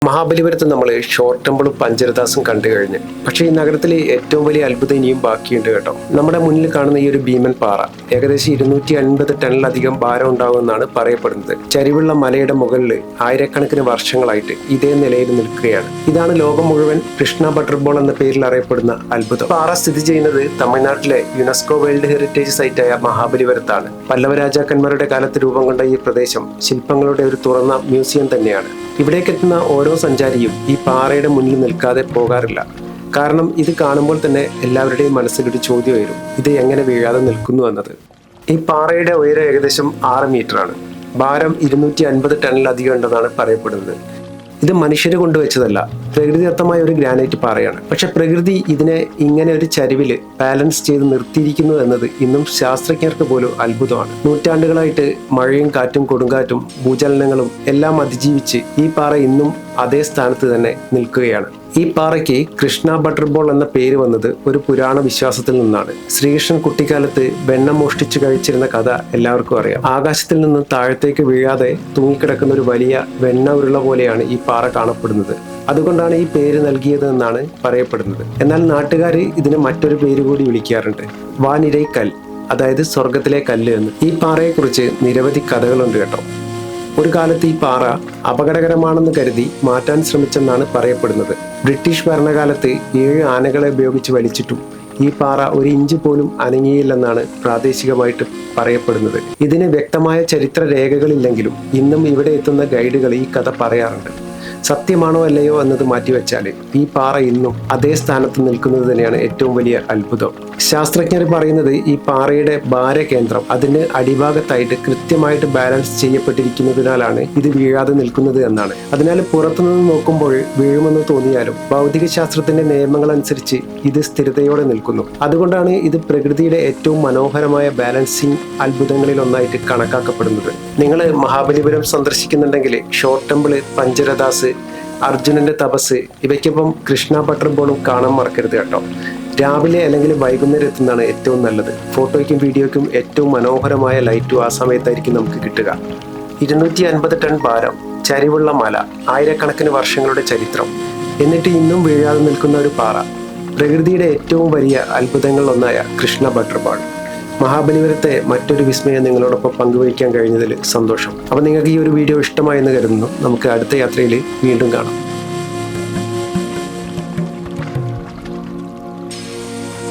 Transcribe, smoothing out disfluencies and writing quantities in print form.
മഹാബലിപുരത്ത് നമ്മൾ ഷോർട്ട് ടെമ്പിളും പഞ്ചരദാസും കണ്ടു കഴിഞ്ഞ്. പക്ഷേ ഈ നഗരത്തിലെ ഏറ്റവും വലിയ അത്ഭുതം ഇനിയും ബാക്കിയുണ്ട് കേട്ടോ. നമ്മുടെ മുന്നിൽ കാണുന്ന ഈ ഒരു ഭീമൻ പാറ ഏകദേശം 250 ടണ്ണിലധികം ഭാരം ഉണ്ടാകുമെന്നാണ് പറയപ്പെടുന്നത്. ചരിവുള്ള മലയുടെ മുകളിൽ ആയിരക്കണക്കിന് വർഷങ്ങളായിട്ട് ഇതേ നിലയിൽ നിൽക്കുകയാണ്. ഇതാണ് ലോകം മുഴുവൻ കൃഷ്ണ ബട്ടർബോൾ എന്ന പേരിൽ അറിയപ്പെടുന്ന അത്ഭുതം. പാറ സ്ഥിതി ചെയ്യുന്നത് തമിഴ്നാട്ടിലെ യുനെസ്കോ വേൾഡ് ഹെറിറ്റേജ് സൈറ്റായ മഹാബലിപുരത്താണ്. പല്ലവ രാജാക്കന്മാരുടെ കാലത്ത് രൂപം കൊണ്ട ഈ പ്രദേശം ശില്പങ്ങളുടെ ഒരു തുറന്ന മ്യൂസിയം തന്നെയാണ്. ഇവിടേക്ക് എത്തുന്ന ഓരോ സഞ്ചാരിയും ഈ പാറയുടെ മുന്നിൽ നിൽക്കാതെ പോകാറില്ല. കാരണം ഇത് കാണുമ്പോൾ തന്നെ എല്ലാവരുടെയും മനസ്സിലൊരു ചോദ്യം വരും, ഇത് എങ്ങനെ വീഴാതെ നിൽക്കുന്നു എന്നത്. ഈ പാറയുടെ ഉയരം ഏകദേശം 6 മീറ്ററാണ്. ഭാരം 250 ടണ്ണിലധികം ഉണ്ടെന്നാണ് പറയപ്പെടുന്നത്. ഇത് മനുഷ്യര് കൊണ്ടുവച്ചതല്ല, പ്രകൃതിദത്തമായ ഒരു ഗ്രാനൈറ്റ് പാറയാണ്. പക്ഷെ പ്രകൃതി ഇതിനെ ഇങ്ങനെ ഒരു ചരിവില് ബാലൻസ് ചെയ്ത് നിർത്തിയിരിക്കുന്നു എന്നത് ഇന്നും ശാസ്ത്രജ്ഞർക്ക് പോലും അത്ഭുതമാണ്. നൂറ്റാണ്ടുകളായിട്ട് മഴയും കാറ്റും കൊടുങ്കാറ്റും ഭൂചലനങ്ങളും എല്ലാം അതിജീവിച്ച് ഈ പാറ ഇന്നും അതേ സ്ഥാനത്ത് തന്നെ നിൽക്കുകയാണ്. ഈ പാറയ്ക്ക് കൃഷ്ണ ബട്ടർബോൾ എന്ന പേര് വന്നത് ഒരു പുരാണ വിശ്വാസത്തിൽ നിന്നാണ്. ശ്രീകൃഷ്ണൻ കുട്ടിക്കാലത്ത് വെണ്ണ മോഷ്ടിച്ചു കഴിച്ചിരുന്ന കഥ എല്ലാവർക്കും അറിയാം. ആകാശത്തിൽ നിന്ന് താഴത്തേക്ക് വീഴാതെ തൂങ്ങിക്കിടക്കുന്ന ഒരു വലിയ വെണ്ണ ഉരുള പോലെയാണ് ഈ പാറ കാണപ്പെടുന്നത്. അതുകൊണ്ടാണ് ഈ പേര് നൽകിയത് എന്നാണ് പറയപ്പെടുന്നത്. എന്നാൽ നാട്ടുകാർ ഇതിന് മറ്റൊരു പേര് കൂടി വിളിക്കാറുണ്ട്, വാനിരൈ കൽ, അതായത് സ്വർഗത്തിലെ കല്ല് എന്ന്. ഈ പാറയെക്കുറിച്ച് നിരവധി കഥകളുണ്ട് കേട്ടോ. ഒരു കാലത്ത് ഈ പാറ അപകടകരമാണെന്ന് കരുതി മാറ്റാൻ ശ്രമിച്ചെന്നാണ് പറയപ്പെടുന്നത്. ബ്രിട്ടീഷ് ഭരണകാലത്ത് 7 ആനകളെ ഉപയോഗിച്ച് വലിച്ചിട്ടും ഈ പാറ 1 ഇഞ്ച് പോലും അനങ്ങിയില്ലെന്നാണ് പ്രാദേശികമായിട്ട് പറയപ്പെടുന്നത്. ഇതിന് വ്യക്തമായ ചരിത്ര രേഖകളില്ലെങ്കിലും ഇന്നും ഇവിടെ എത്തുന്ന ഗൈഡുകൾ ഈ കഥ പറയാറുണ്ട്. സത്യമാണോ അല്ലയോ എന്നത് മാറ്റിവെച്ചാൽ ഈ പാറ ഇന്നും അതേ സ്ഥാനത്ത് നിൽക്കുന്നത് തന്നെയാണ് ഏറ്റവും വലിയ അത്ഭുതം. ശാസ്ത്രജ്ഞർ പറയുന്നത് ഈ പാറയുടെ ഭാരകേന്ദ്രം അതിന് അടിഭാഗത്തായിട്ട് കൃത്യമായിട്ട് ബാലൻസ് ചെയ്യപ്പെട്ടിരിക്കുന്നതിനാലാണ് ഇത് വീഴാതെ നിൽക്കുന്നത് എന്നാണ്. അതിനാൽ പുറത്തുനിന്ന് നോക്കുമ്പോൾ വീഴുമെന്ന് തോന്നിയാലും ഭൗതിക ശാസ്ത്രത്തിന്റെ നിയമങ്ങൾ അനുസരിച്ച് ഇത് സ്ഥിരതയോടെ നിൽക്കുന്നു. അതുകൊണ്ടാണ് ഇത് പ്രകൃതിയുടെ ഏറ്റവും മനോഹരമായ ബാലൻസിങ് അത്ഭുതങ്ങളിൽ ഒന്നായിട്ട് കണക്കാക്കപ്പെടുന്നത്. നിങ്ങൾ മഹാബലിപുരം സന്ദർശിക്കുന്നുണ്ടെങ്കിൽ ഷോർട്ട് ടെമ്പിൾ, പഞ്ചരദാസ്, അർജുനന്റെ തപസ് ഇവയ്ക്കൊപ്പം കൃഷ്ണ ബട്ടർബോളും കാണാൻ മറക്കരുത് കേട്ടോ. രാവിലെ അല്ലെങ്കിൽ വൈകുന്നേരം എത്തുന്നതാണ് ഏറ്റവും നല്ലത്. ഫോട്ടോയ്ക്കും വീഡിയോയ്ക്കും ഏറ്റവും മനോഹരമായ ലൈറ്റും ആ സമയത്തായിരിക്കും നമുക്ക് കിട്ടുക. 250 ടൺ ഭാരം, ചരിവുള്ള മല, ആയിരക്കണക്കിന് വർഷങ്ങളുടെ ചരിത്രം, എന്നിട്ട് ഇന്നും വീഴാതെ നിൽക്കുന്ന ഒരു പാറ, പ്രകൃതിയുടെ ഏറ്റവും വലിയ അത്ഭുതങ്ങളിലൊന്നായ കൃഷ്ണ ബട്ടർബോൾ. മഹാബലിപുരത്തെ മറ്റൊരു വിസ്മയം നിങ്ങളോടൊപ്പം പങ്കുവയ്ക്കാൻ കഴിഞ്ഞതിൽ സന്തോഷം. അപ്പോൾ നിങ്ങൾക്ക് ഈ ഒരു വീഡിയോ ഇഷ്ടമായെന്ന് കരുതുന്നു. നമുക്ക് അടുത്ത യാത്രയിൽ വീണ്ടും കാണാം.